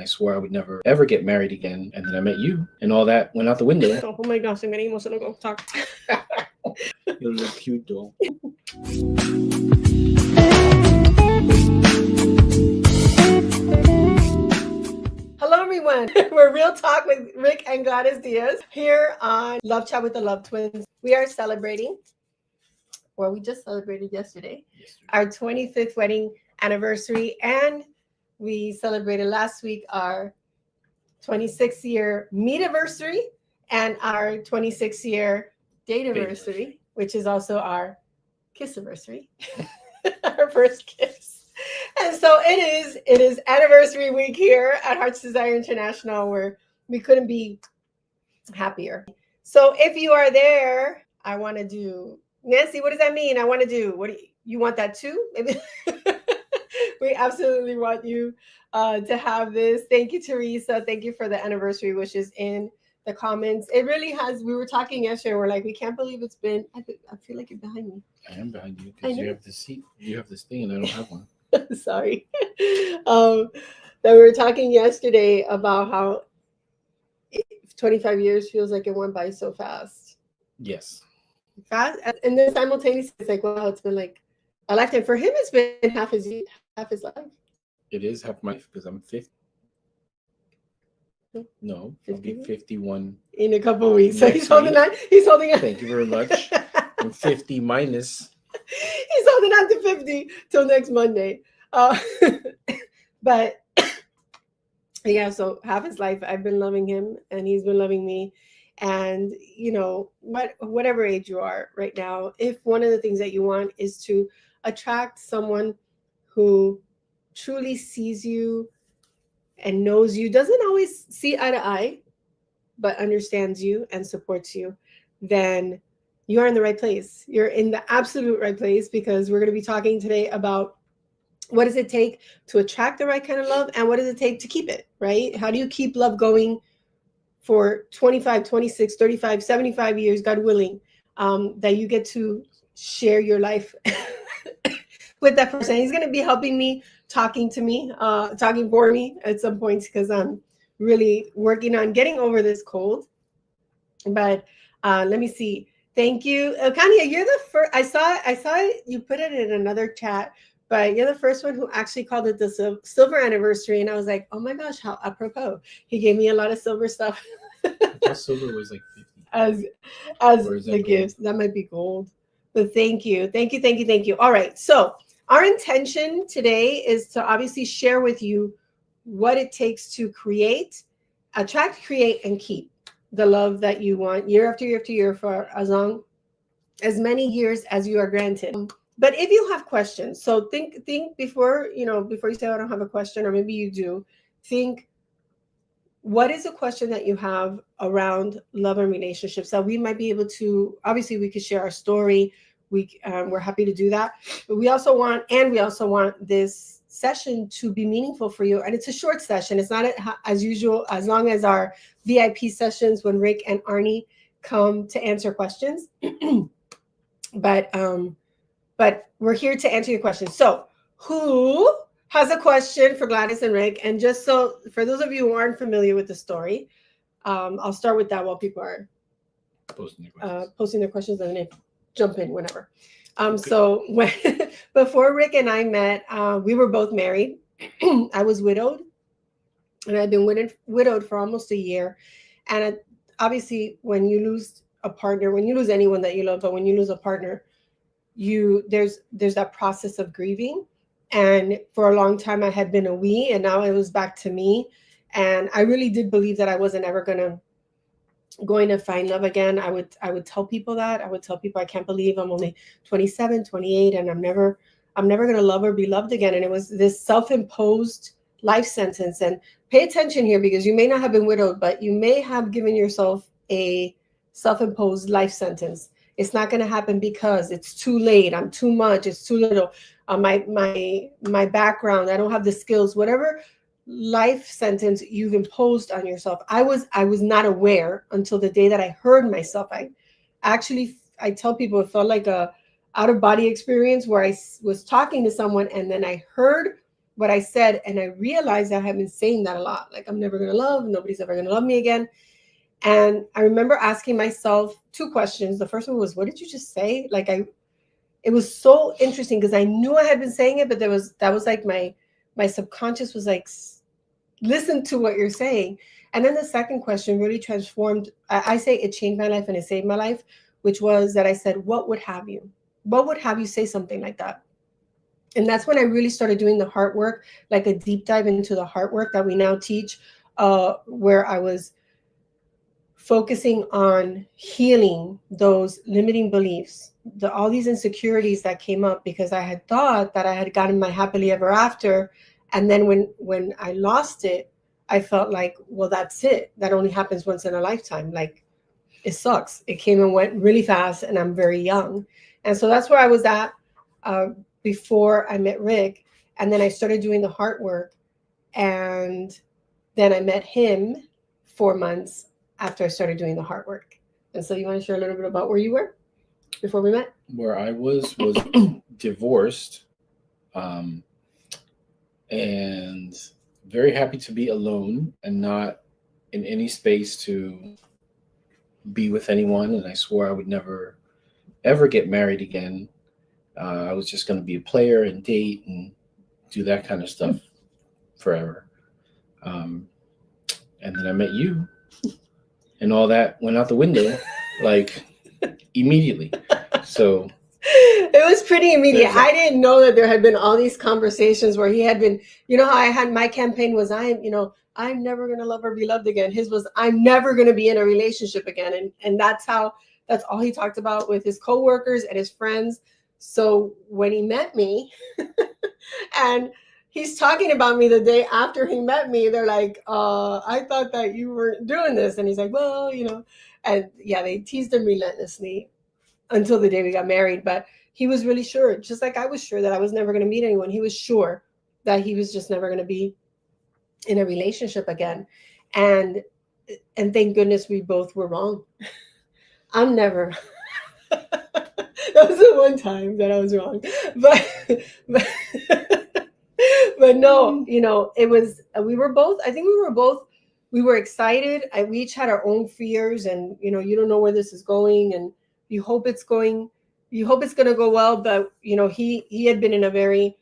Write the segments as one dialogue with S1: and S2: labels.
S1: I swore I would never ever get married again. And then I met you, and all that went out the window.
S2: Oh my gosh, I'm getting emotional. Go talk.
S1: You look cute, though.
S2: Hello, everyone. We're Real Talk with Ric and Gladys Diaz here on Love Chat with the Love Twins. We are celebrating, or we just celebrated yesterday, our 25th wedding anniversary, and we celebrated last week our 26-year meet-anniversary and our 26-year date-anniversary, which is also our kiss-anniversary, our first kiss. And so it is anniversary week here at Heart's Desire International, where we couldn't be happier. So if you are there, I want to do, Nancy, what does that mean? I want to do, what do you want that too? Maybe we absolutely want you to have this. Thank you, Teresa. Thank you for the anniversary wishes in the comments. It really has. We were talking yesterday. We're like, we can't believe it's been. I feel like you're behind me.
S1: I am behind you because you have this seat. You have this thing, and I don't have one.
S2: Sorry. That we were talking yesterday about how 25 years feels like it went by so fast.
S1: Yes.
S2: Fast, and then simultaneously, it's like, wow, it's been like a lifetime. For him, it's been half his life.
S1: It is half my life because I'm 50. No, 50? I'll be 51
S2: in a couple of weeks. So he's holding on. He's holding on.
S1: Thank you very much. I'm 50 minus.
S2: He's holding on to 50 till next Monday. But yeah, so half his life I've been loving him and he's been loving me. And you know, whatever age you are right now, if one of the things that you want is to attract someone who truly sees you and knows you, doesn't always see eye to eye, but understands you and supports you, then you are in the right place. You're in the absolute right place, because we're going to be talking today about what does it take to attract the right kind of love, and what does it take to keep it, right? How do you keep love going for 25, 26, 35, 75 years, God willing, that you get to share your life with that person. He's going to be helping me, talking for me at some points, because I'm really working on getting over this cold. But let me see. Thank you. Kanye, you're the first. I saw you put it in another chat, but you're the first one who actually called it the silver anniversary. And I was like, oh my gosh, how apropos. He gave me a lot of silver stuff.
S1: I thought silver was like 50.
S2: As the gifts. That might be gold. But thank you. Thank you. Thank you. Thank you. All right. So our intention today is to obviously share with you what it takes to create, attract, create, and keep the love that you want year after year after year for as many years as you are granted. But if you have questions, so think before you say, I don't have a question, or maybe you do, think, what is a question that you have around love and relationships that we might be able to, obviously we could share our story. We're happy to do that. But we also want this session to be meaningful for you. And it's a short session. It's not as usual, as long as our VIP sessions when Ric and Arnie come to answer questions. But we're here to answer your questions. So who has a question for Gladys and Ric? And just so, for those of you who aren't familiar with the story, I'll start with that while people are posting their questions, and then jump in whenever. So before Ric and I met, we were both married. I was widowed, and I'd been widowed for almost a year. And obviously, when you lose a partner, when you lose anyone that you love, but when you lose a partner, there's that process of grieving. And for a long time, I had been a we, and now it was back to me. And I really did believe that I wasn't ever going to find love again. I would tell people that. I would tell people, I can't believe I'm only 27, 28, and I'm never going to love or be loved again. And it was this self-imposed life sentence. And pay attention here, because you may not have been widowed, but you may have given yourself a self-imposed life sentence. It's not going to happen because it's too late. I'm too much. It's too little. My background, I don't have the skills, whatever life sentence you've imposed on yourself. I was not aware until the day that I heard myself. I tell people it felt like a out of body experience where I was talking to someone, and then I heard what I said, and I realized I had been saying that a lot. Like, I'm never gonna love, nobody's ever gonna love me again. And I remember asking myself two questions. The first one was, what did you just say? Like, it was so interesting because I knew I had been saying it, but that was like my subconscious was like, listen to what you're saying. And then the second question really transformed. I say it changed my life and it saved my life, which was that I said, what would have you? What would have you say something like that? And that's when I really started doing the heart work, like a deep dive into the heart work that we now teach, where I was focusing on healing those limiting beliefs, all these insecurities that came up because I had thought that I had gotten my happily ever after. And then when I lost it, I felt like, well, that's it. That only happens once in a lifetime. Like, it sucks. It came and went really fast, and I'm very young. And so that's where I was at before I met Rick. And then I started doing the heart work. And then I met him 4 months after I started doing the heart work. And so you want to share a little bit about where you were before we met?
S1: Where I was divorced, and very happy to be alone and not in any space to be with anyone. And I swore I would never, ever get married again. I was just going to be a player and date and do that kind of stuff forever. And then I met you, and all that went out the window, like, immediately. So
S2: it was pretty immediate.
S1: There's that.
S2: I didn't know that there had been all these conversations where he had been, you know how I had my campaign was, I'm never going to love or be loved again. His was, I'm never going to be in a relationship again. And that's all he talked about with his coworkers and his friends. So when he met me and he's talking about me the day after he met me, they're like, I thought that you were doing this. And he's like, well, and yeah, they teased him relentlessly until the day we got married. But he was really sure, just like I was sure that I was never going to meet anyone. He was sure that he was just never going to be in a relationship again. And thank goodness we both were wrong. I'm never. That was the one time that I was wrong. But no, it was, we were excited. We each had our own fears, and, you don't know where this is going, and you hope it's going to go well. But, he had been in a very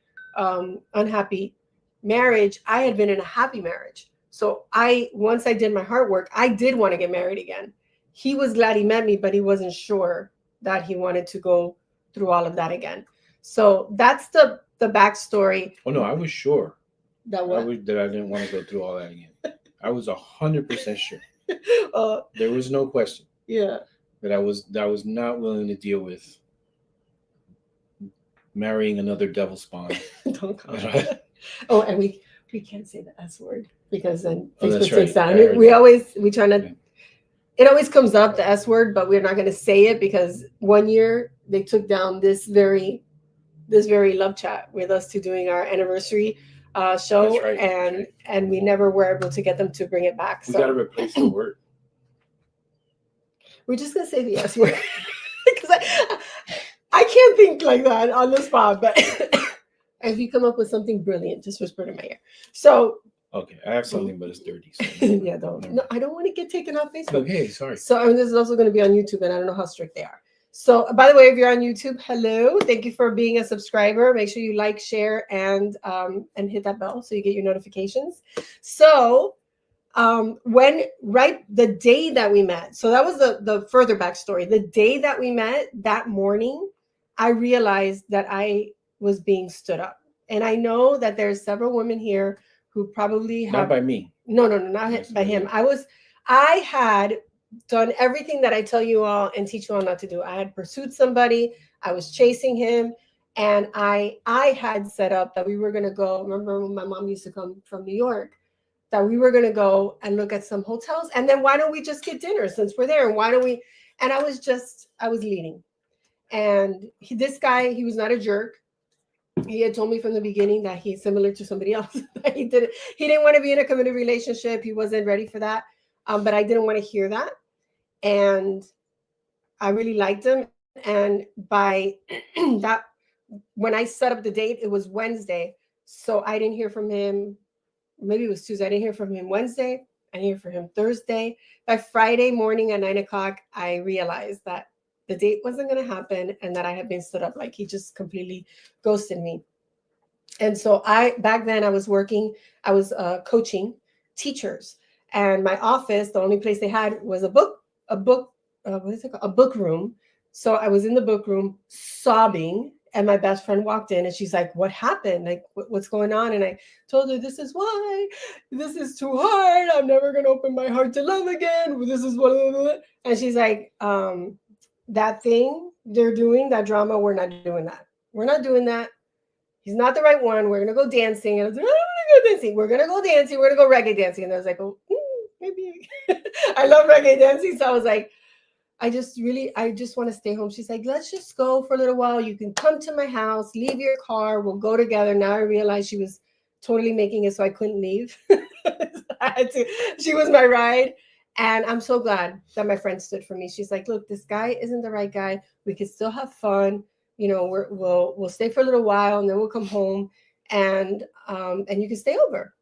S2: unhappy marriage. I had been in a happy marriage. So once I did my heart work, I did want to get married again. He was glad he met me, but he wasn't sure that he wanted to go through all of that again. So that's the backstory.
S1: Oh no, I was sure
S2: that
S1: I didn't want to go through all that again. I was 100% sure. There was no question.
S2: Yeah.
S1: That I was not willing to deal with marrying another devil spawn.
S2: Don't call it. Oh, and we can't say the S word because then Facebook
S1: takes
S2: down. We try not. Yeah. It always comes up, the S word, but we're not going to say it because one year they took down this very love chat with us to doing our anniversary show. That's right. And we never were able to get them to bring it back.
S1: We got to replace the word.
S2: We're just going to say the S word because I can't think like that on the spot, but if you come up with something brilliant, just whisper it in my ear. So.
S1: Okay, I have something, but it's dirty. So
S2: yeah, no, I don't want to get taken off Facebook.
S1: Okay, sorry.
S2: So this is also going to be on YouTube, and I don't know how strict they are. So, by the way, if you're on YouTube, hello, thank you for being a subscriber. Make sure you like, share, and hit that bell so you get your notifications. So, the day that we met, so that was the further backstory. The day that we met, that morning, I realized that I was being stood up, and I know that there's several women here who probably have.
S1: Not by me.
S2: No, not by him. I had done everything that I tell you all and teach you all not to do. I had pursued somebody. I was chasing him, and I had set up that we were going to go. Remember when my mom used to come from New York, that we were going to go and look at some hotels, and then why don't we just get dinner since we're there? And why don't we? And I was leading, and this guy, he was not a jerk. He had told me from the beginning that he's similar to somebody else. He didn't want to be in a committed relationship. He wasn't ready for that. But I didn't want to hear that. And I really liked him. And by that, when I set up the date, it was Wednesday. So I didn't hear from him. Maybe it was Tuesday. I didn't hear from him Wednesday. I didn't hear from him Thursday. By Friday morning at 9 o'clock, I realized that the date wasn't going to happen and that I had been stood up. Like he just completely ghosted me. And so back then I was working, I was coaching teachers, and my office, the only place they had was what is it called? A book room. So I was in the book room sobbing, and my best friend walked in and she's like, "What happened? Like, what's going on?" And I told her, "This is why. This is too hard. I'm never going to open my heart to love again. This is what." And she's like, that thing they're doing, that drama, we're not doing that. We're not doing that. He's not the right one. We're going to go dancing." And I was like, "I don't want to go dancing. We're going to go dancing. We're going to go reggae dancing." And I was like, "Oh, maybe." I love reggae dancing. So I was like, I just want to stay home. She's like, "Let's just go for a little while. You can come to my house, leave your car. We'll go together." Now I realized she was totally making it so I couldn't leave. I had to. She was my ride. And I'm so glad that my friend stood for me. She's like, "Look, this guy isn't the right guy. We can still have fun. You know, we'll stay for a little while and then we'll come home and you can stay over."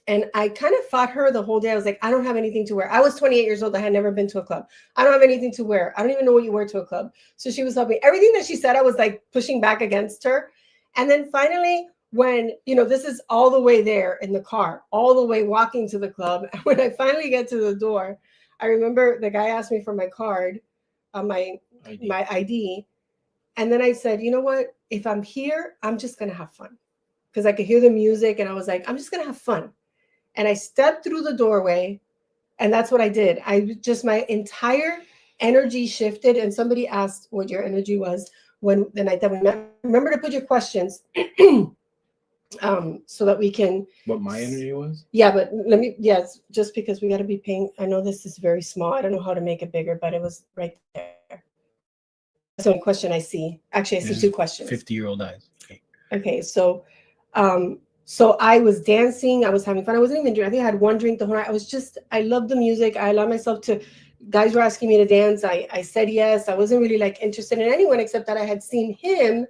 S2: And I kind of fought her the whole day. I was like, "I don't have anything to wear." I was 28 years old. I had never been to a club. "I don't have anything to wear. I don't even know what you wear to a club." So she was helping. Everything that she said, I was like pushing back against her. And then finally, when, this is all the way there in the car, all the way walking to the club. And when I finally get to the door, I remember the guy asked me for my card, my ID. And then I said, "You know what? If I'm here, I'm just going to have fun." Because I could hear the music and I was like, "I'm just going to have fun." And I stepped through the doorway and that's what I did. My entire energy shifted. And somebody asked what your energy was when the night that we met. Remember to put your questions so that we can.
S1: What my energy was?
S2: Yeah, but just because we got to be paying. I know this is very small. I don't know how to make it bigger, but it was right there. That's the only question I see. Actually, I see two questions.
S1: 50-year-old eyes.
S2: Okay, so I was dancing. I was having fun. I wasn't even drinking. I think I had one drink the whole night. I loved the music. I allowed myself to, guys were asking me to dance. I said yes. I wasn't really like interested in anyone except that I had seen him.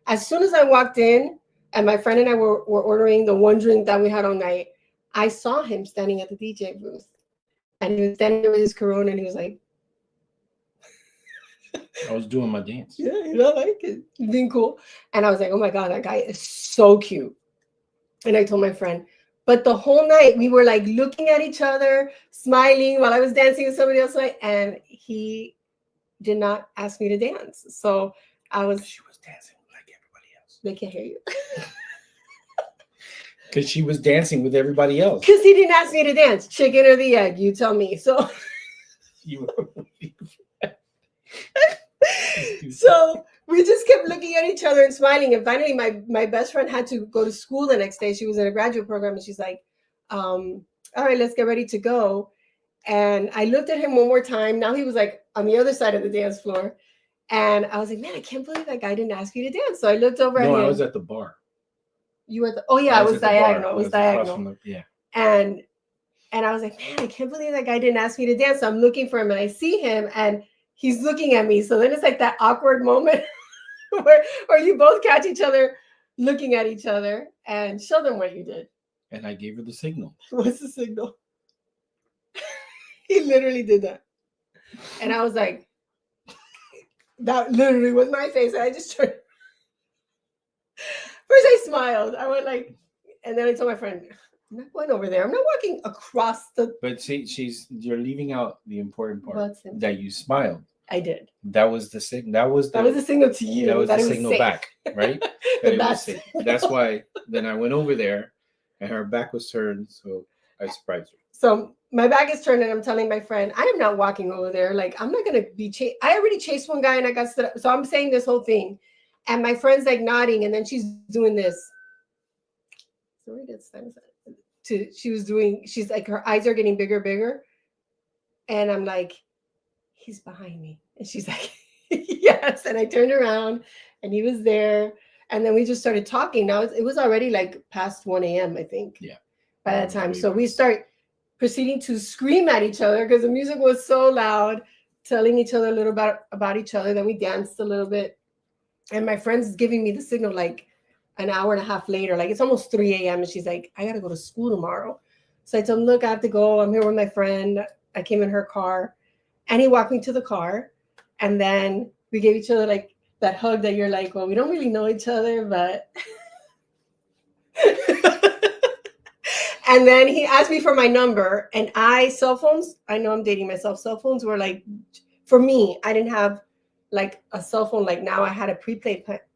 S2: As soon as I walked in and my friend and I were ordering the one drink that we had all night, I saw him standing at the DJ booth. And he was standing there with his Corona and he was like,
S1: I was doing my dance.
S2: Yeah, like it. Being cool. And I was like, "Oh my God, that guy is so cute." And I told my friend, but the whole night we were like looking at each other, smiling while I was dancing with somebody else. And he did not ask me to dance. So she was dancing like everybody else. They can't hear you.
S1: Because she was dancing with everybody else.
S2: Because he didn't ask me to dance. Chicken or the egg, you tell me. So so we just kept looking at each other and smiling. And finally, my best friend had to go to school the next day. She was in a graduate program. And she's like, "All right, let's get ready to go." And I looked at him one more time. Now he was like on the other side of the dance floor. And I was like, "Man, I can't believe that guy didn't ask you to dance." So I looked over at him.
S1: No, I was at the bar.
S2: You were at the, oh yeah, I was diagonal. It was diagonal.
S1: Yeah.
S2: And I was like, "Man, I can't believe that guy didn't ask me to dance." So I'm looking for him and I see him and he's looking at me. So then it's like that awkward moment where you both catch each other looking at each other. And show them what you did.
S1: And I gave her the signal.
S2: What's the signal? He literally did that. And I was like, that literally was my face. And I just turned. First I smiled. I went like, and then I told my friend, "I'm not going over there. I'm not walking across the."
S1: But see, you're leaving out the important part.
S2: What's
S1: that you smiled.
S2: I did.
S1: That was the signal. That was the
S2: signal to you.
S1: That was the signal back, right? That it was safe.
S2: Signal.
S1: That's why then I went over there and her back was turned. So I surprised her.
S2: So my back is turned and I'm telling my friend, I am not walking over there. Like, I'm not going to be chased. I already chased one guy and I got stood up. So I'm saying this whole thing. And my friend's like nodding and then she's doing this. So where did she's like, her eyes are getting bigger. And I'm like, "He's behind me." And she's like, "Yes." And I turned around and he was there. And then we just started talking. Now it was already like past 1 a.m., I think.
S1: Yeah.
S2: By that time. So we start proceeding to scream at each other because the music was so loud, telling each other a little about each other. Then we danced a little bit. And my friend's giving me the signal like, an hour and a half later, like it's almost 3 a.m. And she's like, I got to go to school tomorrow. So I told him, look, I have to go. I'm here with my friend. I came in her car and he walked me to the car. And then we gave each other like that hug that you're like, well, we don't really know each other, but. And then he asked me for my number, and cell phones, I know I'm dating myself. Cell phones were like, for me, I didn't have like a cell phone like now. I had a prepaid plan.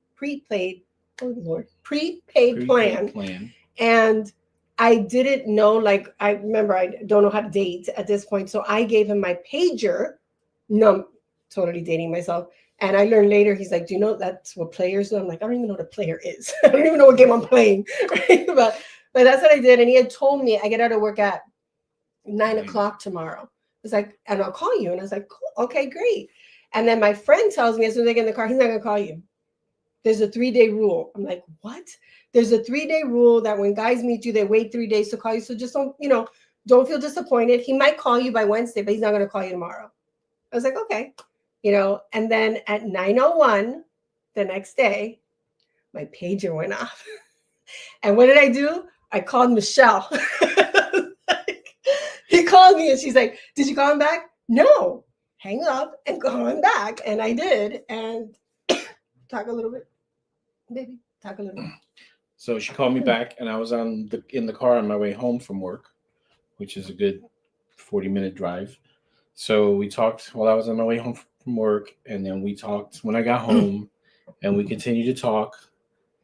S2: And I didn't know, like, I remember I don't know how to date at this point. So I gave him my pager. No, totally dating myself. And I learned later, he's like, do you know that's what players do? I'm like, I don't even know what a player is. I don't even know what game I'm playing. Right? But that's what I did. And he had told me I get out of work at 9 o'clock tomorrow. It's like, and I'll call you. And I was like, cool, okay, great. And then my friend tells me as soon as I get in the car, he's not going to call you. There's a 3-day rule. I'm like, what? There's a 3-day rule that when guys meet you, they wait 3 days to call you. So just don't feel disappointed. He might call you by Wednesday, but he's not going to call you tomorrow. I was like, okay. And then at 9:01 the next day, my pager went off. And what did I do? I called Michelle. He called me and she's like, did you call him back? No. Hang up and call him back. And I did. And talk a little bit. Baby, talk a little bit.
S1: So she called me back and I was in the car on my way home from work, which is a good 40-minute drive. So we talked while I was on my way home from work, and then we talked when I got home, and we continued to talk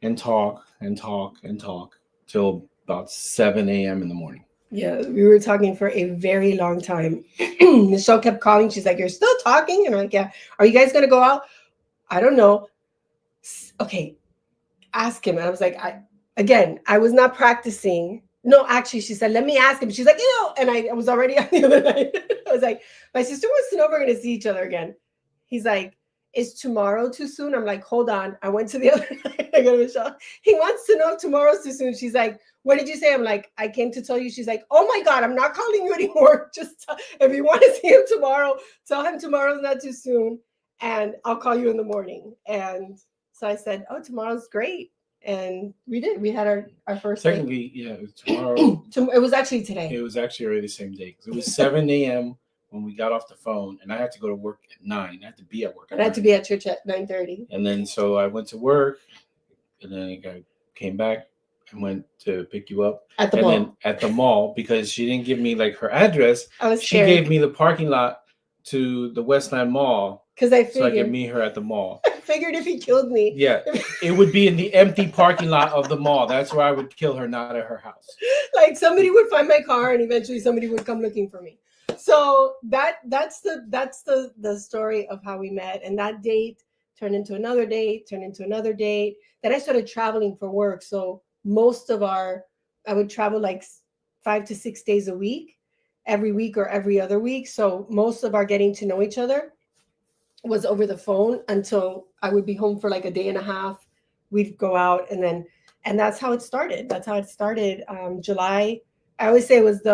S1: and talk and talk and talk till about 7 a.m. in the morning.
S2: Yeah, we were talking for a very long time. Michelle kept calling. She's like, you're still talking? And I'm like, yeah. Are you guys going to go out? I don't know. Okay, ask him. And I was like, I was not practicing. No, actually, she said, let me ask him. She's like, and I was already on the other night. I was like, my sister wants to know if we're going to see each other again. He's like, is tomorrow too soon? I'm like, hold on. I went to the other night. I go to Michelle. He wants to know if tomorrow's too soon. She's like, what did you say? I'm like, I came to tell you. She's like, oh my God, I'm not calling you anymore. Just if you want to see him tomorrow, tell him tomorrow's not too soon. And I'll call you in the morning. And so I said, oh, tomorrow's great. And we did. We had our first
S1: Technically,
S2: date.
S1: Yeah, it was tomorrow.
S2: It was actually today.
S1: It was actually already the same day. Because it was 7 a.m. when we got off the phone, and I had to go to work at 9. I had to be at work at 9.
S2: I had to be at church at 9:30.
S1: And then so I went to work, and then I came back and went to pick you up
S2: at the mall.
S1: Then at the mall, because she didn't give me like her address.
S2: She
S1: gave me the parking lot to the Westland Mall.
S2: Because I figured
S1: so I could meet her at the mall.
S2: I figured if he killed me.
S1: Yeah, it would be in the empty parking lot of the mall. That's where I would kill her, not at her house.
S2: Like somebody would find my car, and eventually somebody would come looking for me. So that's the story of how we met. And that date turned into another date, Then I started traveling for work. So I would travel like 5 to 6 days a week, every week or every other week. So most of our getting to know each other was over the phone until I would be home for like a day and a half. We'd go out, and that's how it started. July, I always say it was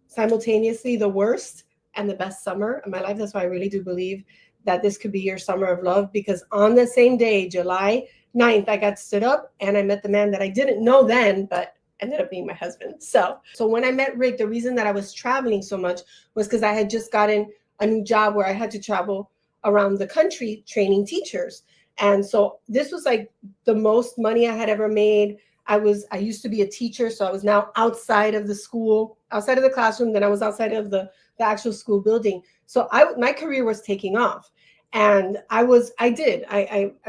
S2: simultaneously the worst and the best summer of my life. That's why I really do believe that this could be your summer of love, because on the same day, July 9th, I got stood up and I met the man that I didn't know then, but ended up being my husband. So when I met Rick, the reason that I was traveling so much was because I had just gotten a new job where I had to travel around the country training teachers. And so this was like the most money I had ever made. I used to be a teacher, so I was now outside of the school, outside of the classroom. Then I was outside of the actual school building. So my career was taking off, and I'd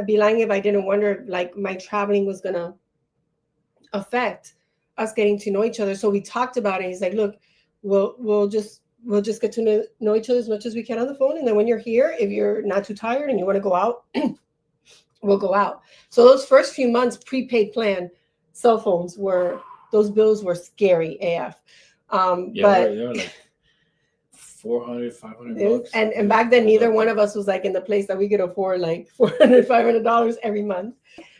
S2: be lying if I didn't wonder like my traveling was gonna affect us getting to know each other. So we talked about it. He's like, look, we'll just get to know each other as much as we can on the phone, and then when you're here, if you're not too tired and you want to go out, we'll go out. So those first few months, prepaid plan. Cell phones those bills were scary AF. But
S1: they were like $400, $500.
S2: And back then, neither one of us was like in the place that we could afford like $400, $500 every month.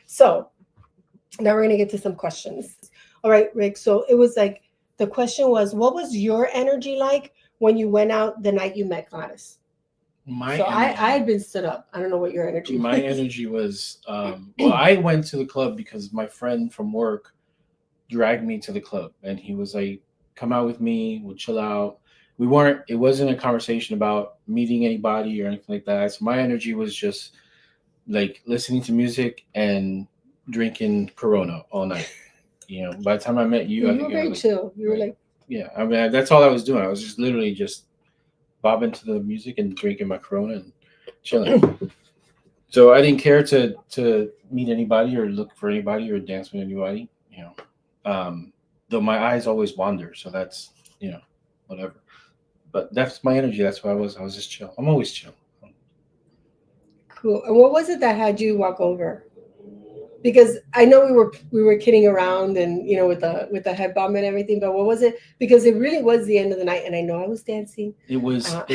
S2: So now we're going to get to some questions. All right, Rick. So it was like, the question was, what was your energy like when you went out the night you met Gladys?
S1: My
S2: So I
S1: energy,
S2: had been stood up. I don't know what your energy
S1: my
S2: was.
S1: energy was well, I went to the club because my friend from work dragged me to the club, and he was like, "Come out with me. We'll chill out." We weren't. It wasn't a conversation about meeting anybody or anything like that. So my energy was just like listening to music and drinking Corona all night. By the time I met you, I
S2: You were
S1: think I was
S2: very
S1: like,
S2: chill. You were
S1: right,
S2: like,
S1: yeah. I mean, that's all I was doing. I was just literally just bobbing to the music and drinking my Corona and chilling. So I didn't care to meet anybody or look for anybody or dance with anybody. Though my eyes always wander, so that's whatever. But that's my energy. That's what I was. I was just chill. I'm always chill.
S2: cool. And what was it that had you walk over? Because I know we were kidding around and with the head bomb and everything, but what was it? Because it really was the end of the night, and I know I was dancing.
S1: It was.
S2: Uh,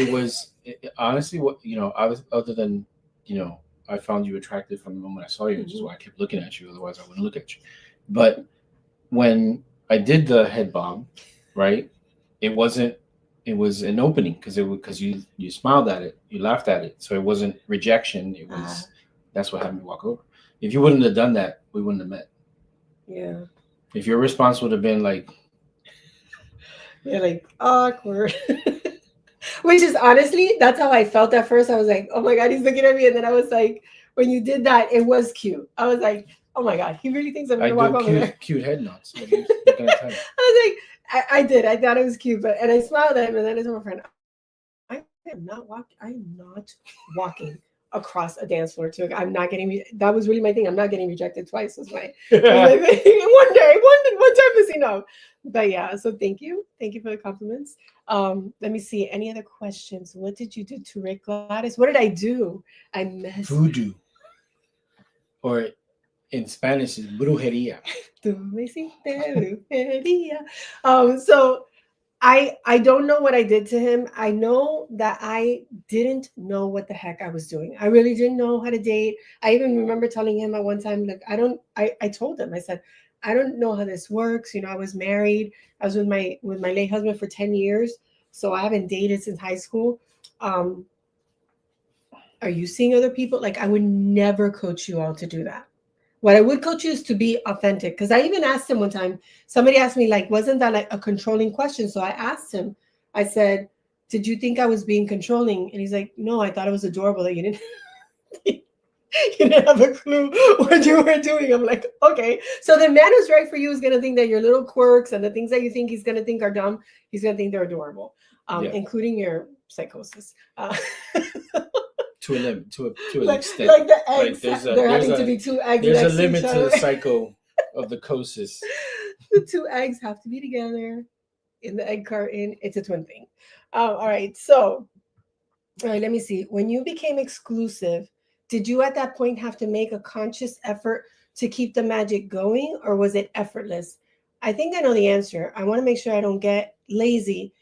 S1: Honestly, what I was, other than you know I found you attractive from the moment I saw you, which is
S2: mhm.
S1: why I kept looking at you. Otherwise, I wouldn't look at you. But when I did the head bob, right? It wasn't. It was an opening because you smiled at it, you laughed at it, so it wasn't rejection. It
S2: Ah,
S1: was that's what had me walk over. If you wouldn't have done that, we wouldn't have met.
S2: yeah.
S1: If your response would have been like,
S2: You're like awkward. Which is honestly, that's how I felt at first. I was like, oh my God, he's looking at me. And then I was like, when you did that, it was cute. I was like, oh my God, he really thinks I'm
S1: I
S2: gonna walk
S1: do
S2: over there.
S1: cute head nods.
S2: I
S1: What can I tell you?
S2: was like, I did. I thought it was cute, and I smiled at him, and then I told my friend, I'm not walking across a dance floor to. I'm not getting. That was really my thing. I'm not getting rejected twice. Was my thing. One day, one time is enough. But yeah, so thank you for the compliments. Let me see. Any other questions? What did you do to Rick Gladys? What did I do? I messed.
S1: Voodoo, or in Spanish is brujeria.
S2: Tú me hiciste brujería. So I don't know what I did to him. I know that I didn't know what the heck I was doing. I really didn't know how to date. I even remember telling him at one time, like, I told him, I said, I don't know how this works. I was married. I was with my late husband for 10 years. So I haven't dated since high school. Um, are you seeing other people? Like, I would never coach you all to do that. What I would coach you is to be authentic. Because I even asked him one time, somebody asked me, like, wasn't that like a controlling question? So I asked him, I said, did you think I was being controlling? And he's like, no, I thought it was adorable that you didn't you didn't have a clue what you were doing. I'm like, okay. So the man who's right for you is gonna think that your little quirks and the things that you think he's gonna think are dumb, he's gonna think they're adorable,
S1: Yeah,
S2: including your psychosis.
S1: to a limit, to an
S2: like
S1: extent.
S2: like the eggs,
S1: Like there's a
S2: there
S1: there's
S2: having to
S1: a
S2: be two eggs
S1: there's a
S2: next to each
S1: limit to the
S2: other.
S1: cycle of the cosis.
S2: The two eggs have to be together in the egg carton. It's a twin thing. All right. So, all right, let me see. When you became exclusive, did you at that point have to make a conscious effort to keep the magic going, or was it effortless? I think I know the answer. I want to make sure I don't get lazy.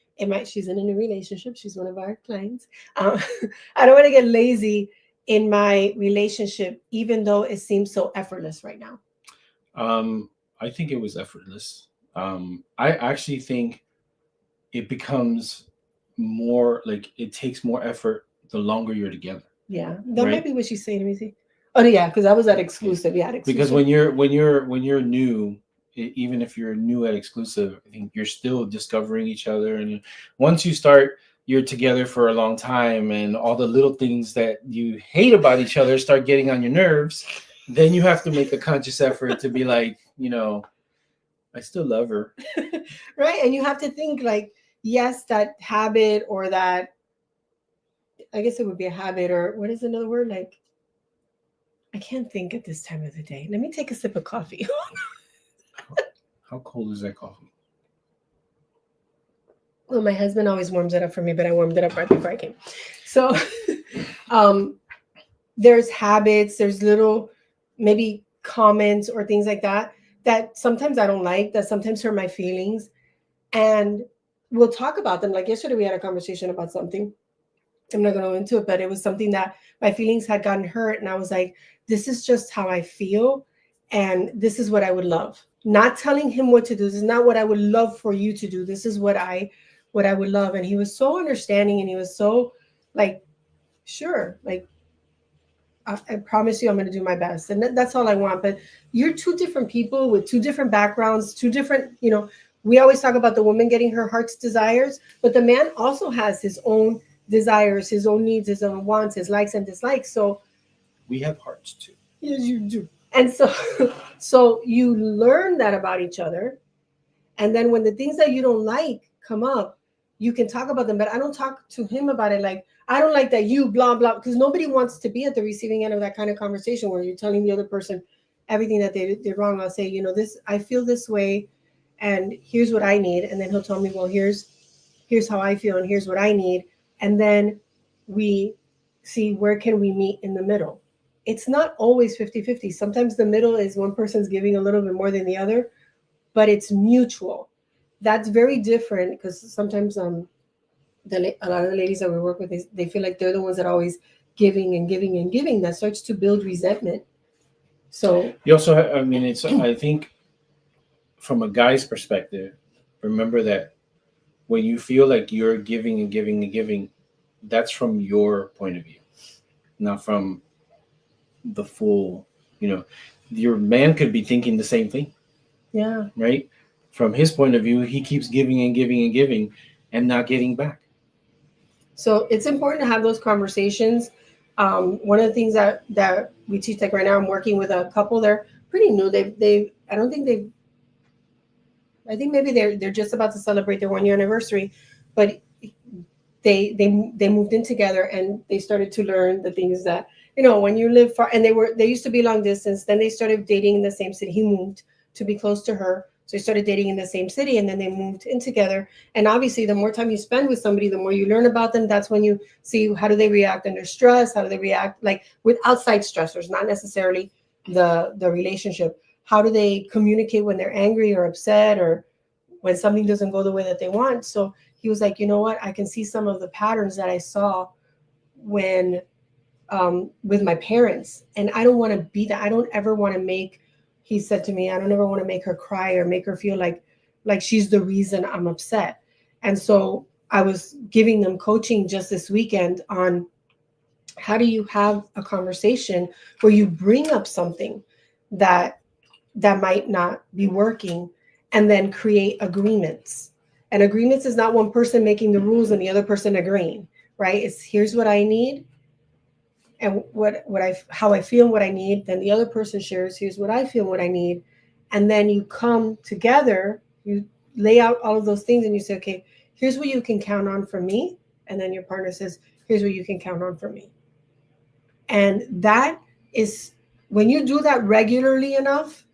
S2: She's in a new relationship. She's one of our clients. Um, I don't want to get lazy in my relationship, even though it seems so effortless right now.
S1: Um, I think it was effortless. I actually think it becomes more like it takes more effort the longer you're together,
S2: Yeah, that might
S1: right?
S2: be what she's saying. Let me see. Oh yeah, because I was at
S1: Yeah.
S2: exclusive. Yeah, at
S1: Because
S2: exclusive.
S1: when you're new, even if you're new at exclusive, I think you're still discovering each other, and once you start, you're together for a long time, and all the little things that you hate about each other start getting on your nerves. Then you have to make a conscious effort to be like, I still love her.
S2: Right, and you have to think like, yes, that habit or that, I guess it would be a habit, or what is another word? Like, I can't think at this time of the day. Let me take a sip of coffee.
S1: How cold is that coffee?
S2: Well, my husband always warms it up for me, but I warmed it up right before I came. So, um, there's habits, there's little maybe comments or things like that that sometimes I don't like, that sometimes hurt my feelings, and we'll talk about them. Like yesterday, we had a conversation about something. I'm not going to go into it, but it was something that my feelings had gotten hurt, and I was like, "This is just how I feel, and this is what I would love." Not telling him what to do. This is not what I would love for you to do. This is what I would love. And he was so understanding, and he was so like sure, like I promise you I'm going to do my best. And that's all I want. But you're two different people with two different backgrounds, two different, we always talk about the woman getting her heart's desires, but the man also has his own desires, his own needs, his own wants, his likes and dislikes. So
S1: we have hearts too.
S2: yes, you do. And so, so you learn that about each other. And then when the things that you don't like come up, you can talk about them. But I don't talk to him about it like, I don't like that you blah, blah, because nobody wants to be at the receiving end of that kind of conversation where you're telling the other person everything that they did wrong. I'll say, I feel this way and here's what I need. And then he'll tell me, well, here's how I feel and here's what I need. And then we see where can we meet in the middle. It's not always 50-50. Sometimes the middle is one person's giving a little bit more than the other, but it's mutual. That's very different because sometimes a lot of the ladies that we work with, they feel like they're the ones that are always giving and giving and giving. That starts to build resentment. So
S1: you also, I think from a guy's perspective, remember that when you feel like you're giving and giving and giving, that's from your point of view, not from the full, your man could be thinking the same thing.
S2: Yeah.
S1: Right? From his point of view, he keeps giving and giving and giving and not getting back.
S2: So it's important to have those conversations. One of the things that we teach, like right now, I'm working with a couple. They're pretty new. I think maybe they're just about to celebrate their 1-year anniversary, but they moved in together and they started to learn the things that, when you live far, and they used to be long distance. Then they started dating in the same city. He moved to be close to her. So they started dating in the same city and then they moved in together. And obviously the more time you spend with somebody, the more you learn about them. That's when you see how do they react under stress? How do they react like with outside stressors, not necessarily the relationship. How do they communicate when they're angry or upset or when something doesn't go the way that they want? So he was like, you know what? I can see some of the patterns that I saw when with my parents. And I don't want to be that. I don't ever want to make, he said to me, I don't ever want to make her cry or make her feel like she's the reason I'm upset. And so I was giving them coaching just this weekend on how do you have a conversation where you bring up something that might not be working and then create agreements. And agreements is not one person making the rules and the other person agreeing, right? It's here's what I need and how I feel and what I need. Then the other person shares, here's what I feel and what I need. And then you come together, you lay out all of those things and you say, okay, here's what you can count on from me. And then your partner says, here's what you can count on from me. And that is, when you do that regularly enough,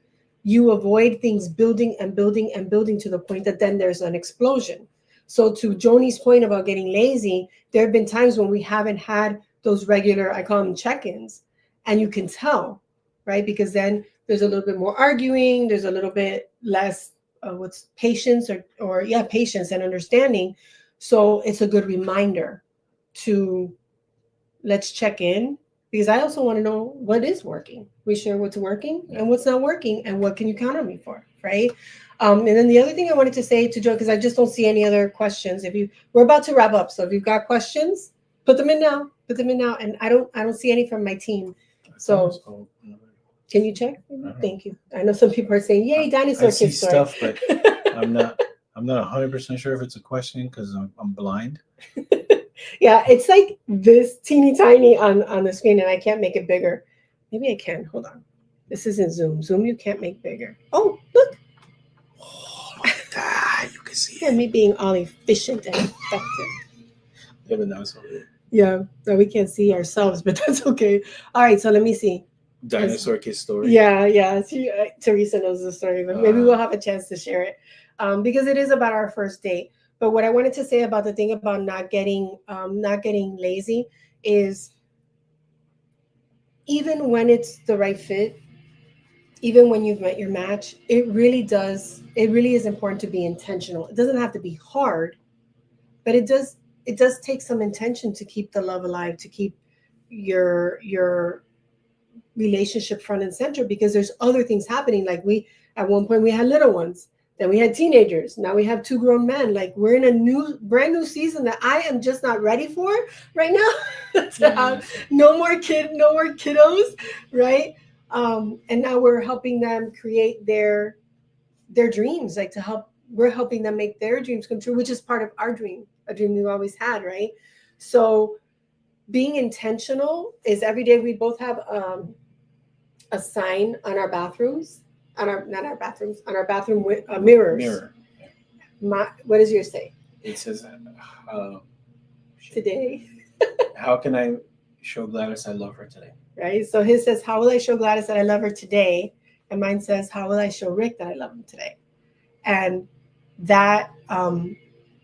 S2: you avoid things building and building and building to the point that then there's an explosion. So to Joni's point about getting lazy, there have been times when we haven't had those regular, I call them check-ins, and you can tell, right? Because then there's a little bit more arguing, there's a little bit less patience patience and understanding. So it's a good reminder to let's check in, because I also want to know what is working. We share what's working and what's not working and what can you count on me for, right? And then the other thing I wanted to say to Joe, because I just don't see any other questions. We're about to wrap up, so if you've got questions, put them in now. And I don't see any from my team. So can you check? Thank you. I know some people are saying, "Yay, dinosaur
S1: I see
S2: kid story."
S1: stuff, but I'm not 100% sure if it's a question because I'm blind.
S2: Yeah, it's like this teeny tiny on the screen, and I can't make it bigger. Maybe I can. Hold on. This isn't Zoom. Zoom you can't make bigger. Oh, look.
S1: Oh, look at that. You can see
S2: it. Me being all efficient and effective.
S1: Yeah, but now it's over there.
S2: Yeah, no, we can't see ourselves, but that's okay. All right, so let me see.
S1: Dinosaur Kiss story.
S2: Yeah. Teresa knows the story, but maybe we'll have a chance to share it because it is about our first date. But what I wanted to say about the thing about not getting lazy is even when it's the right fit, even when you've met your match, it really is important to be intentional. It doesn't have to be hard, but it does take some intention to keep the love alive, to keep your relationship front and center, because there's other things happening. Like at one point we had little ones. Then we had teenagers. Now we have 2 grown men. Like, we're in a brand new season that I am just not ready for right now. To have no more kiddos, right? And now we're helping them create their dreams, like we're helping them make their dreams come true, which is part of our dream, a dream we've always had, right? So being intentional is every day we both have a sign on our bathrooms, on our bathroom mirrors.
S1: Mirror.
S2: What does yours say?
S1: It says,
S2: Today.
S1: how can I show Gladys I love her today?
S2: Right. So his says, how will I show Gladys that I love her today? And mine says, how will I show Rick that I love him today? And that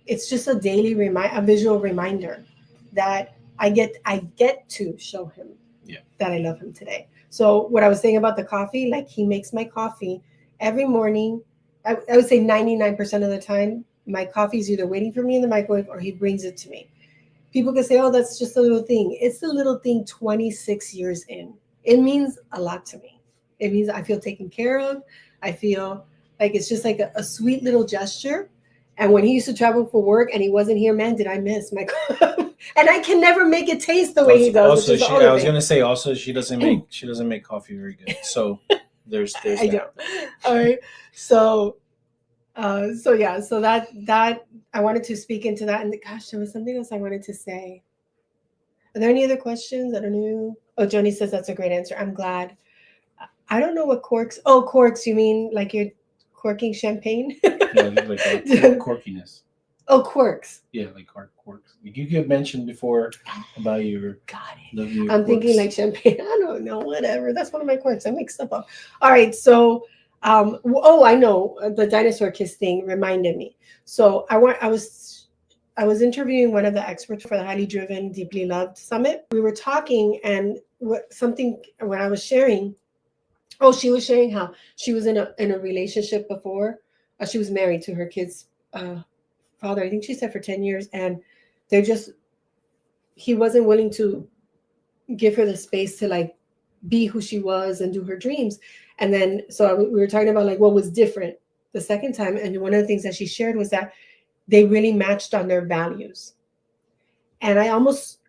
S2: it's just a daily a visual reminder that I get to show him that I love him today. So what I was saying about the coffee, like, he makes my coffee every morning. I would say 99% of the time, my coffee is either waiting for me in the microwave or he brings it to me. People can say, oh, that's just a little thing. It's a little thing 26 years in. It means a lot to me. It means I feel taken care of. I feel like it's just like a sweet little gesture. And when he used to travel for work and he wasn't here, man, did I miss my coffee. And I can never make it taste the way he does.
S1: I was gonna say also she doesn't make coffee very good. So there's
S2: I don't. All right. So that I wanted to speak into that. And gosh, there was something else I wanted to say. Are there any other questions? I don't know. Oh, Joni says that's a great answer. I'm glad. I don't know what corks. Oh, corks. You mean like you're corking champagne?
S1: No, like corkiness.
S2: Oh, quirks.
S1: Yeah, like quirks. You could mention before about your.
S2: Got it.
S1: I'm
S2: thinking like champagne. I don't know. Whatever. That's one of my quirks. I make stuff up. All right. So, I know the dinosaur kiss thing reminded me. So I was interviewing one of the experts for the Highly Driven, Deeply Loved Summit. We were talking, and when I was sharing. Oh, she was sharing how she was in a relationship before. She was married to her kid's father. I think she said for 10 years, and he wasn't willing to give her the space to like be who she was and do her dreams. And then so we were talking about like what was different the second time, and one of the things that she shared was that they really matched on their values. And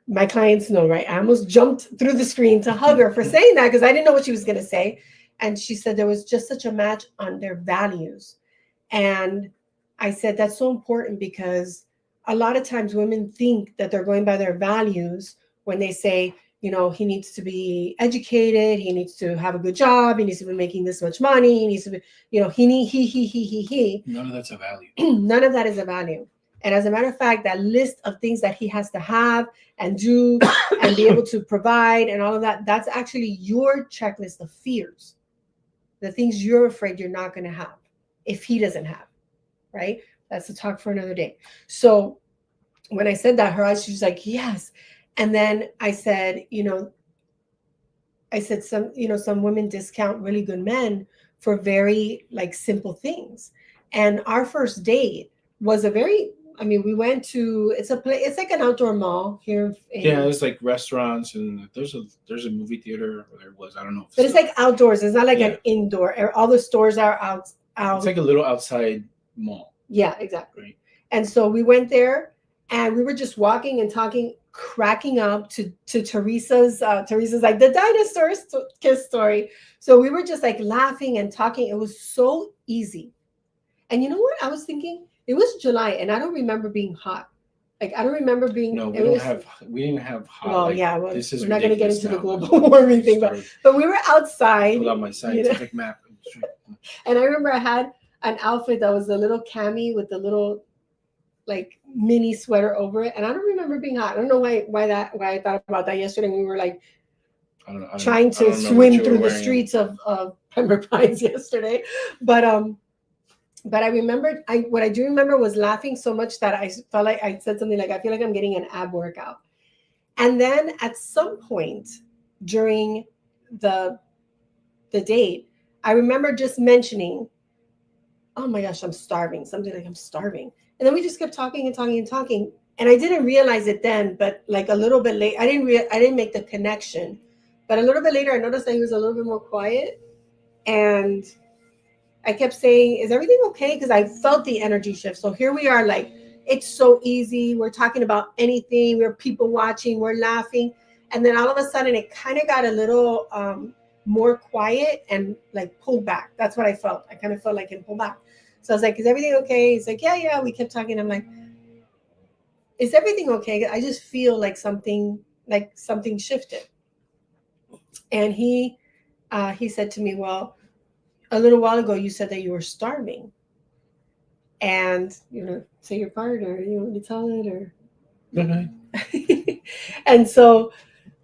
S2: my clients know, right? I almost jumped through the screen to hug her for saying that because I didn't know what she was going to say. And she said there was just such a match on their values. And I said, that's so important because a lot of times women think that they're going by their values when they say, he needs to be educated. He needs to have a good job. He needs to be making this much money. He needs to be, he.
S1: None of that's a value.
S2: None of that is a value. And as a matter of fact, that list of things that he has to have and do and be able to provide and all of that, that's actually your checklist of fears. The things you're afraid you're not going to have if he doesn't have, right? That's a talk for another day. So when I said that, her eyes, she was like, yes. And then I said, some women discount really good men for very like simple things. And our first date was we went to, it's like an outdoor mall here.
S1: There's like restaurants and there's a movie theater, or there was, I don't know.
S2: But it's like outdoors. It's not like an indoor. All the stores are out.
S1: It's like a little outside mall.
S2: Yeah, exactly. Right. And so we went there and we were just walking and talking, cracking up to Teresa's like the dinosaur kiss story. So we were just like laughing and talking. It was so easy. And you know what? I was thinking, it was July, and I don't remember being hot. Like I don't remember being.
S1: No, we didn't have hot.
S2: Well,
S1: like,
S2: yeah. Well,
S1: this is
S2: we're not going to get into
S1: now.
S2: the global warming thing, but we were outside.
S1: Pull out my scientific map.
S2: And I remember I had an outfit that was a little cami with a little like mini sweater over it, and I don't remember being hot. I don't know why I thought about that yesterday. We were like trying to swim through the streets of Pembroke Pines yesterday, But I remembered, what I do remember was laughing so much that I felt like I said something like, I feel like I'm getting an ab workout. And then at some point during the date, I remember just mentioning, oh my gosh, I'm starving. Something like I'm starving. And then we just kept talking and talking and talking. And I didn't realize it then, but like a little bit late, I didn't make the connection. But a little bit later, I noticed that he was a little bit more quiet. And I kept saying, is everything okay? Because I felt the energy shift. So here we are, like, it's so easy. We're talking about anything. We're people watching. We're laughing. And then all of a sudden, it kind of got a little more quiet and like pulled back. That's what I felt. I kind of felt like it pulled back. So I was like, is everything okay? He's like, yeah, yeah. We kept talking. I'm like, is everything okay? I just feel like something shifted. And he said to me, well, a little while ago, you said that you were starving. And say your part, or you want me to tell it, or
S1: Okay.
S2: and so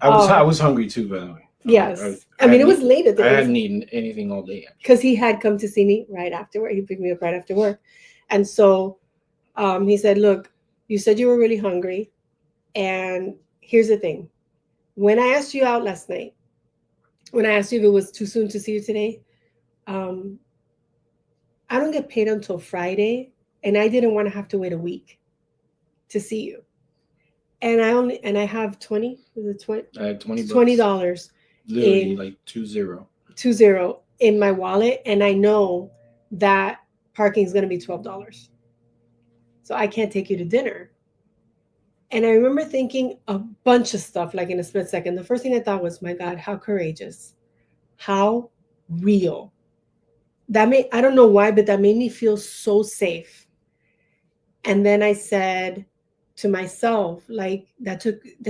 S1: I was hungry too, by the way.
S2: yes, I mean it was late at the
S1: I
S2: day
S1: hadn't eaten anything all day
S2: because he had come to see me right after work. He picked me up right after work, and so he said, "Look, you said you were really hungry, and here's the thing: when I asked you out last night, when I asked you if it was too soon to see you today, um, I don't get paid until Friday, and I didn't want to have to wait a week to see you. And I have 20, is it 20?
S1: I had
S2: $20
S1: literally
S2: in
S1: like 20.
S2: 20 in my wallet, and I know that parking is going to be $12. So I can't take you to dinner. And I remember thinking a bunch of stuff like in a split second. The first thing I thought was, my God, how courageous, how real. I don't know why, but that made me feel so safe. And then I said to myself, like, that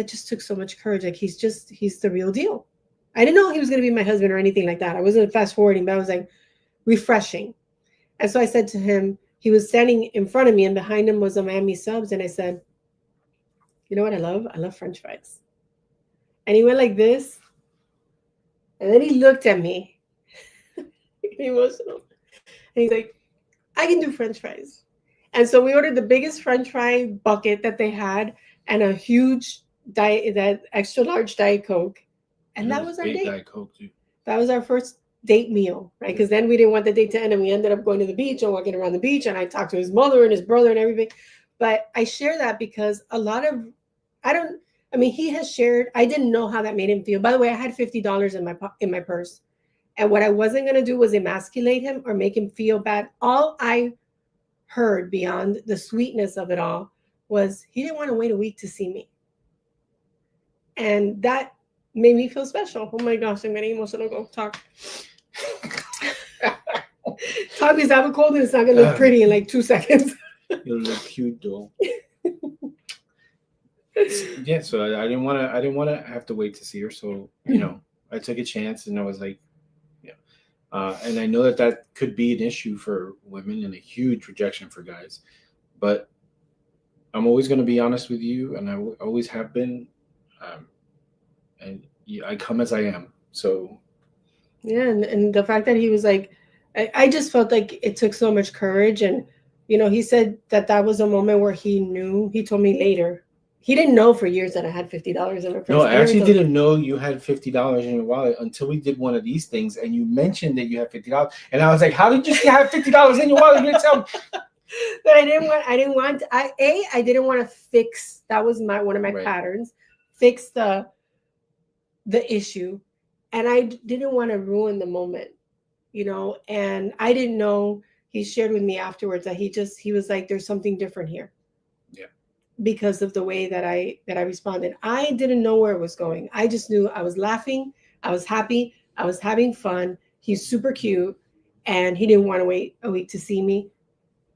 S2: just took so much courage. Like, he's the real deal. I didn't know he was going to be my husband or anything like that. I wasn't fast forwarding, but I was like, refreshing. And so I said to him, he was standing in front of me and behind him was a Miami Subs. And I said, you know what I love? I love French fries. And he went like this. And then he looked at me, emotional. And he's like, I can do French fries. And so we ordered the biggest French fry bucket that they had and a huge that extra large Diet Coke. And that was our date.
S1: Diet Coke too.
S2: That was our first date meal, right? Because then we didn't want the date to end, and we ended up going to the beach and walking around the beach. And I talked to his mother and his brother and everything. But I share that because he has shared. I didn't know how that made him feel. By the way, I had $50 in my purse, and what I wasn't going to do was emasculate him or make him feel bad. All I heard beyond the sweetness of it all was he didn't want to wait a week to see me. And that made me feel special. Oh my gosh, I'm getting emotional. Go talk. Talk, because I have a cold and it's not going to look pretty in like 2 seconds.
S1: You'll look cute though. Yeah, so I didn't want to have to wait to see her. So, I took a chance and I was like, and I know that could be an issue for women and a huge rejection for guys, but I'm always going to be honest with you, and I always have been, and I come as I am. So
S2: yeah, and the fact that he was like, I just felt like it took so much courage, and he said that was a moment where he knew. He told me later. He didn't know for years that I had $50 in my purse.
S1: No, I actually didn't know you had $50 in your wallet until we did one of these things, and you mentioned that you had $50, and I was like, "How did you have $50 in your wallet?" You didn't tell me.
S2: But I didn't want to fix. That was one of my patterns. Fix the issue, and I didn't want to ruin the moment, And I didn't know. He shared with me afterwards that he was like, "There's something different here." Because of the way that I responded. I didn't know where it was going. I just knew I was laughing, I was happy, I was having fun. He's super cute, and he didn't want to wait a week to see me.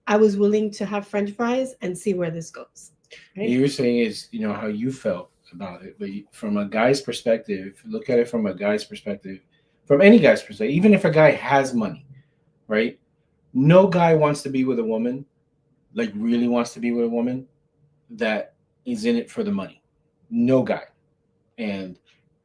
S2: I was willing to have French fries and see where this goes.
S1: Right? You were saying is, how you felt about it, but from a guy's perspective, look at it from a guy's perspective, from any guy's perspective, even if a guy has money, right? No guy wants to be with a woman, like really wants to be with a woman that is in it for the money. No guy. And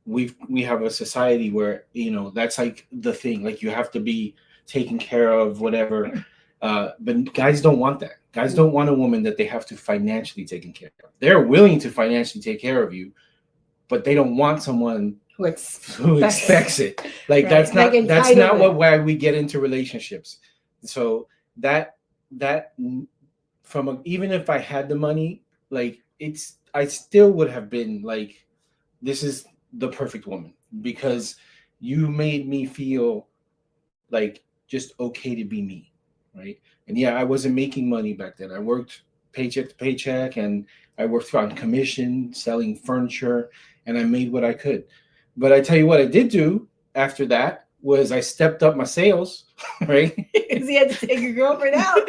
S1: we have a society where that's like the thing, like you have to be taken care of, whatever, but guys don't want that. Guys don't want a woman that they have to financially take care of. They're willing to financially take care of you, but they don't want someone who expects it. Like, right. That's not why we get into relationships. So that even if I had the money, like I still would have been like, this is the perfect woman, because you made me feel like just okay to be me, right? And yeah, I wasn't making money back then. I worked paycheck to paycheck, and I worked on commission selling furniture, and I made what I could. But I tell you what I did do after that was I stepped up my sales, right?
S2: Because he had to take your girlfriend out.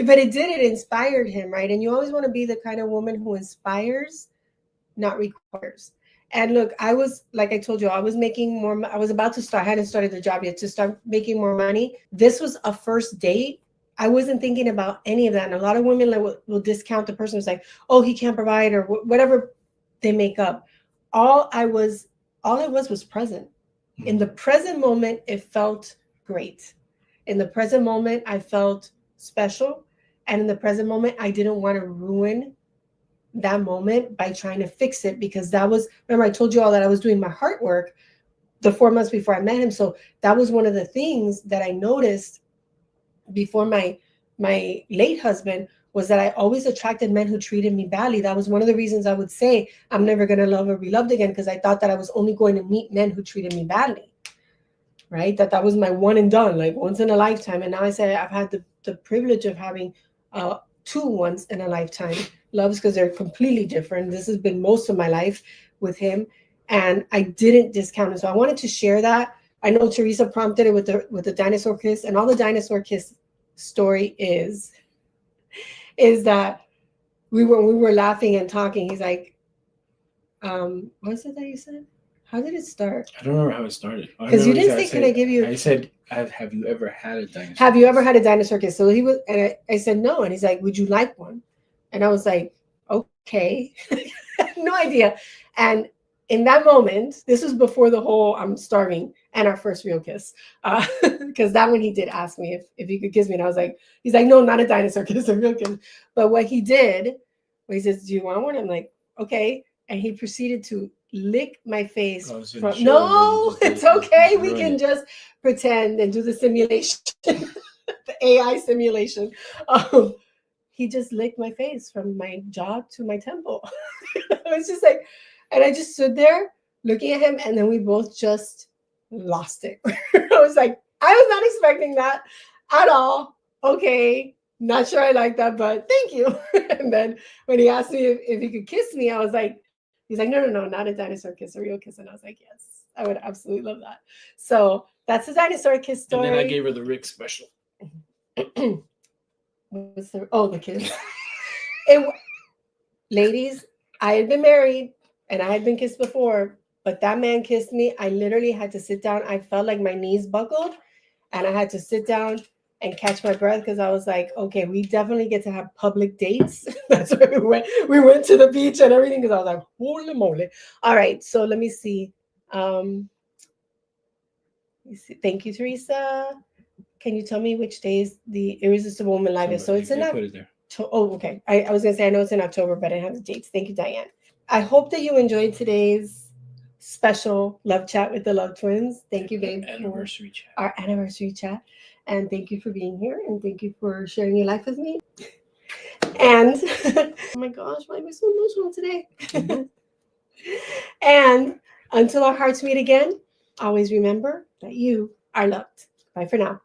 S2: But it inspired him, right? And you always want to be the kind of woman who inspires, not requires. And look, I was, like I told you, I was making more. I was about to start. I hadn't started the job yet to start making more money. This was a first date. I wasn't thinking about any of that. And a lot of women will discount the person who's like, oh, he can't provide, or whatever they make up. All I was present. In the present moment, it felt great. In the present moment, I felt special. And in the present moment, I didn't want to ruin that moment by trying to fix it, because that was, remember I told you all that I was doing my heart work the 4 months before I met him. So that was one of the things that I noticed before my late husband, was that I always attracted men who treated me badly. That was one of the reasons I would say I'm never going to love or be loved again, because I thought that I was only going to meet men who treated me badly, right? That was my one and done, like once in a lifetime. And now I say I've had the privilege of having 2 once in a lifetime loves, because they're completely different. This has been most of my life with him, and I didn't discount it. So I wanted to share that. I know Teresa prompted it with the dinosaur kiss, and all the dinosaur kiss story is that we were laughing and talking. He's like, what is it that you said? How did it start?
S1: I don't remember how it started.
S2: Because you didn't say, can I give you?
S1: I said, have you ever had a dinosaur?
S2: Have you ever had a dinosaur kiss? So he was, and I said no, and he's like, would you like one? And I was like, okay. No idea. And in that moment, this was before the whole I'm starving and our first real kiss, because that one he did ask me if he could kiss me, and I was like, he's like, no, not a dinosaur kiss, a real kiss. But what he did, he says, do you want one? I'm like, okay. And he proceeded to lick my face. No, it's okay. We can just pretend and do the simulation, the AI simulation. He just licked my face from my jaw to my temple. I was just like, and I just stood there looking at him, and then we both just lost it. I was like, I was not expecting that at all. Okay, not sure I like that, but thank you. And then when he asked me if he could kiss me, I was like, he's like, no, not a dinosaur kiss, a real kiss. And I was like, yes, I would absolutely love that. So that's the dinosaur kiss story.
S1: And then I gave her the Ric special.
S2: The kiss. Ladies, I had been married and I had been kissed before, but that man kissed me. I literally had to sit down. I felt like my knees buckled, and I had to sit down and catch my breath, because I was like, okay, we definitely get to have public dates. That's where we went. We went to the beach and everything, because I was like, holy moly. All right, so let me see. Thank you, Teresa. Can you tell me which days the Irresistible Woman Live is? So it's in
S1: put it there.
S2: Okay. I was gonna say I know it's in October, but I have the dates. Thank you, Diane. I hope that you enjoyed today's special love chat with the Love Twins. Thank you, babe,
S1: Anniversary chat.
S2: Our anniversary chat, and thank you for being here, and thank you for sharing your life with me. And oh my gosh, why am I so emotional today? And until our hearts meet again, always remember that you are loved. Bye for now.